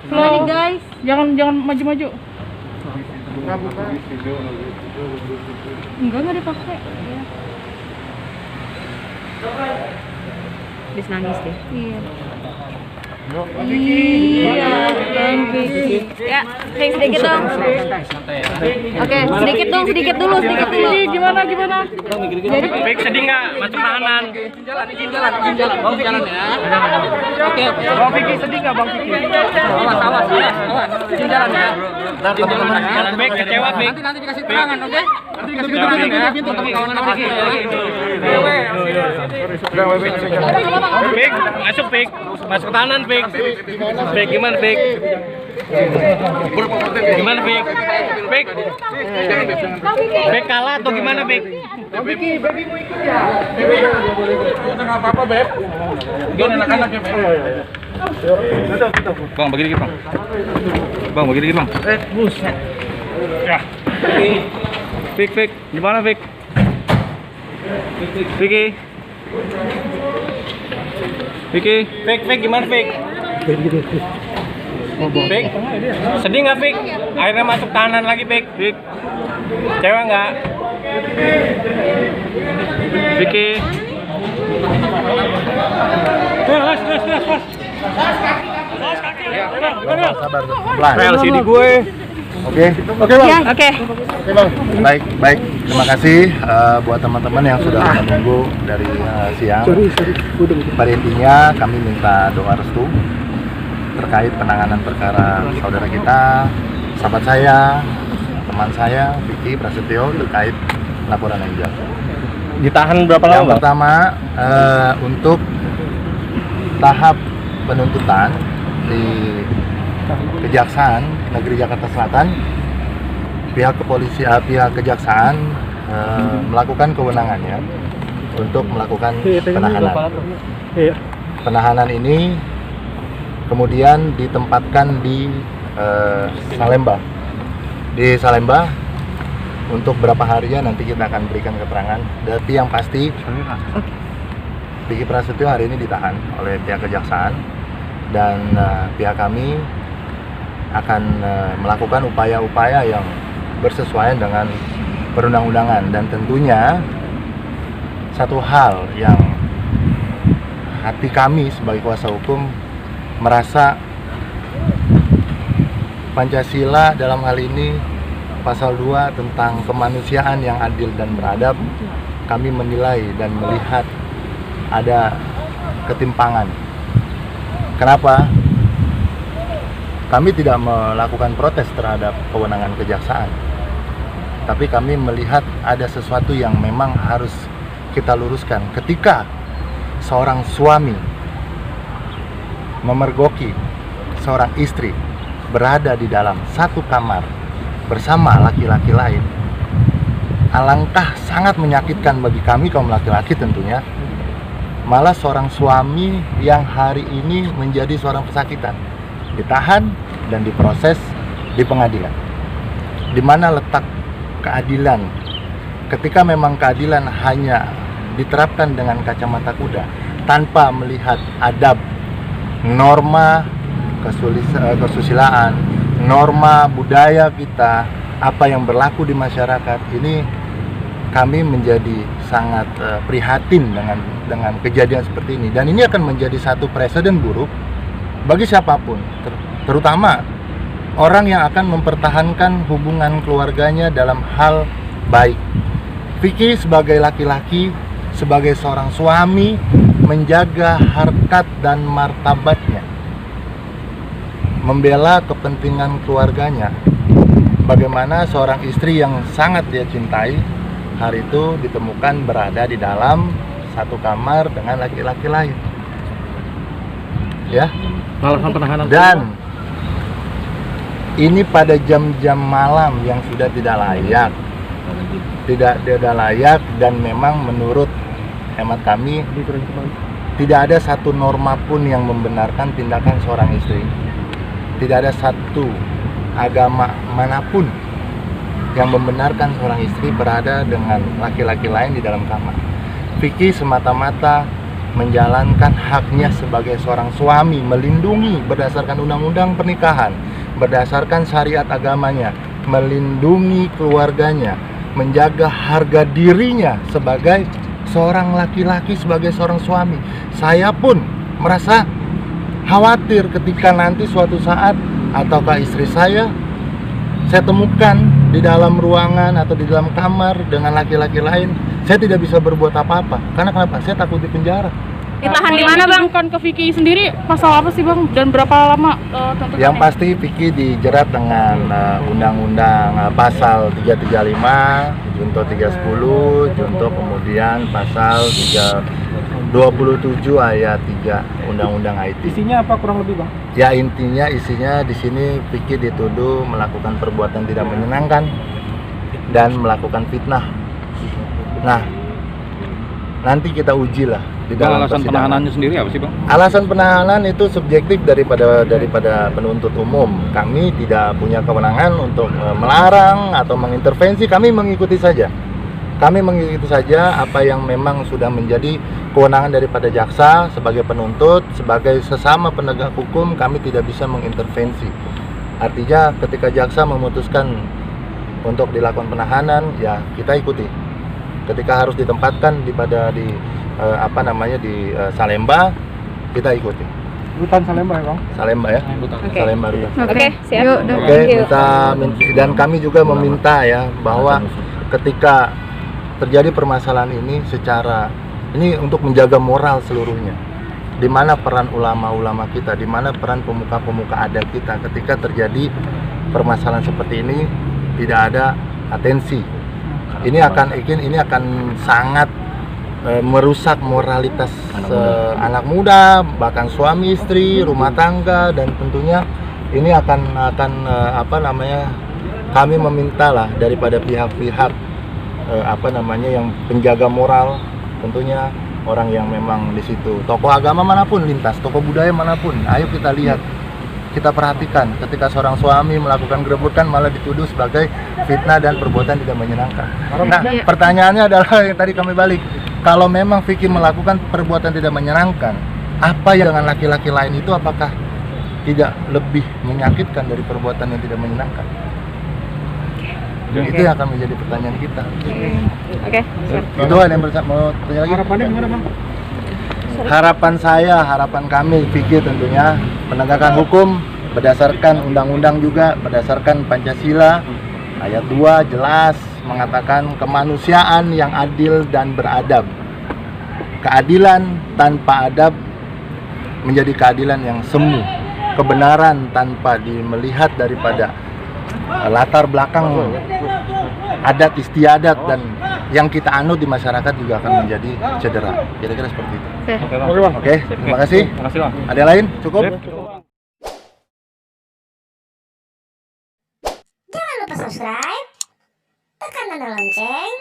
Slow guys, jangan maju-maju. Enggak dipakai. Habis nangis deh. Iya. Iya, Vicky. Ya, sing sedikit dong. Oke, sedikit dulu. Gimana? Jadi baik sedih nggak? Masuk tahanan. Izin jalan. Bang jalan ya. Oke. Bang Vicky sedih nggak Bang Vicky? Awas. Izin jalan ya. Jalan baik, kecewa baik. Nanti dikasih terangan, oke? Nanti dikasih terangan ya. Teman-teman Vicky ya. Baik, masuk baik. Masuk tahanan baik. Baik gimana baik? Gimana baik? Baik. Baik kalah atau gimana baik? Baby mau ikut ya? Baby nggak apa-apa beb. Gini anak-anak ya beb. Bang bagi dikit bang. Buset. Ya. Fik. Gimana Fik? Vicky. Fik gimana Fik? Fik, sedih nggak Fik? Akhirnya masuk tahanan lagi Fik. Cewek nggak? Vicky. Sabar. LCD gue. Oke bang. Ya, oke. Baik. Terima kasih buat teman-teman yang sudah menunggu dari siang. Pada intinya kami minta doa restu terkait penanganan perkara saudara kita, sahabat saya, teman saya, Vicky Prasetyo, terkait laporan yang jatuh. Ditahan berapa lama? Yang pertama untuk tahap penuntutan di Kejaksaan Negeri Jakarta Selatan, pihak kejaksaan melakukan kewenangannya untuk melakukan penahanan. Penahanan ini kemudian ditempatkan di Salemba. Di Salemba untuk berapa harinya nanti kita akan berikan keterangan. Tapi yang pasti Vicky Prasetyo hari ini ditahan oleh pihak kejaksaan dan pihak kami akan melakukan upaya-upaya yang bersesuaian dengan perundang-undangan, dan tentunya satu hal yang hati kami sebagai kuasa hukum merasa Pancasila dalam hal ini pasal 2 tentang kemanusiaan yang adil dan beradab, kami menilai dan melihat ada ketimpangan. Kenapa? Kami tidak melakukan protes terhadap kewenangan kejaksaan, tapi kami melihat ada sesuatu yang memang harus kita luruskan. Ketika seorang suami memergoki seorang istri berada di dalam satu kamar bersama laki-laki lain, alangkah sangat menyakitkan bagi kami kaum laki-laki tentunya. Malah seorang suami yang hari ini menjadi seorang pesakitan, ditahan dan diproses di pengadilan. Di mana letak keadilan ketika memang keadilan hanya diterapkan dengan kacamata kuda tanpa melihat adab, norma kesusilaan, norma budaya kita, apa yang berlaku di masyarakat ini, kami menjadi sangat prihatin dengan kejadian seperti ini. Dan ini akan menjadi satu presiden buruk bagi siapapun, terutama orang yang akan mempertahankan hubungan keluarganya dalam hal baik. Vicky sebagai laki-laki, sebagai seorang suami, menjaga harkat dan martabatnya, membela kepentingan keluarganya. Bagaimana seorang istri yang sangat dia cintai hari itu ditemukan berada di dalam satu kamar dengan laki-laki lain, ya. Dan ini pada jam-jam malam yang sudah tidak layak, dan memang menurut hemat kami tidak ada satu norma pun yang membenarkan tindakan seorang istri. Tidak ada satu agama manapun yang membenarkan seorang istri berada dengan laki-laki lain di dalam kamar. Vicky semata-mata menjalankan haknya sebagai seorang suami, melindungi berdasarkan undang-undang pernikahan, berdasarkan syariat agamanya, melindungi keluarganya, menjaga harga dirinya sebagai seorang laki-laki, sebagai seorang suami. Saya pun merasa khawatir ketika nanti suatu saat ataukah istri saya temukan di dalam ruangan atau di dalam kamar dengan laki-laki lain. Saya tidak bisa berbuat apa-apa. Karena kenapa? Saya takut di penjara. Ditahan di mana, Bang? Bukan ke Vicky sendiri pasal apa sih, Bang? Dan berapa lama tuntutannya? Yang pasti Vicky dijerat dengan undang-undang pasal 335, junto 310, junto kemudian pasal 327 ayat 3 Undang-Undang IT. Isinya apa kurang lebih, Bang? Ya, intinya isinya di sini Vicky dituduh melakukan perbuatan tidak menyenangkan dan melakukan fitnah. Nah, nanti kita ujilah di dalam alasan persidangan. penahanannya sendiri apa sih, Bang? Alasan penahanan itu subjektif daripada penuntut umum. Kami tidak punya kewenangan untuk melarang atau mengintervensi. Kami mengikuti saja. Kami mengikuti saja apa yang memang sudah menjadi kewenangan daripada jaksa sebagai penuntut, sebagai sesama penegak hukum. Kami tidak bisa mengintervensi. Artinya ketika jaksa memutuskan untuk dilakukan penahanan, ya kita ikuti. Ketika harus ditempatkan di Salemba, kita ikuti. Rutan Salemba ya, Bang? Salemba ya. Oke. Salemba rutan. Oke, siap. Oke, dan kami juga meminta ya bahwa ketika terjadi permasalahan ini ini untuk menjaga moral seluruhnya. Di mana peran ulama-ulama kita, di mana peran pemuka-pemuka adat kita ketika terjadi permasalahan seperti ini tidak ada atensi. Ini akan sangat merusak moralitas anak muda, bahkan suami istri, rumah tangga, dan tentunya ini akan kami meminta lah daripada pihak-pihak yang penjaga moral, tentunya orang yang memang di situ, tokoh agama manapun lintas, tokoh budaya manapun, ayo kita lihat, kita perhatikan ketika seorang suami melakukan gerebukan malah dituduh sebagai fitnah dan perbuatan tidak menyenangkan. Nah, pertanyaannya adalah yang tadi kami balik, kalau memang Vicky melakukan perbuatan tidak menyenangkan, apa yang dengan laki-laki lain itu apakah tidak lebih menyakitkan dari perbuatan yang tidak menyenangkan? Itu yang akan menjadi pertanyaan kita. Oke. Itu ada yang mau tanya lagi? Harapannya gimana, Bang? Harapan kami, Vicky tentunya penegakan hukum berdasarkan undang-undang juga, berdasarkan Pancasila ayat 2 jelas mengatakan kemanusiaan yang adil dan beradab. Keadilan tanpa adab menjadi keadilan yang semu. Kebenaran tanpa melihat daripada latar belakang adat istiadat dan yang kita anut di masyarakat juga akan menjadi cedera. Kira-kira seperti itu. Oke, terima kasih. Ada yang lain? Cukup? Jangan lupa subscribe, tekan tanda lonceng,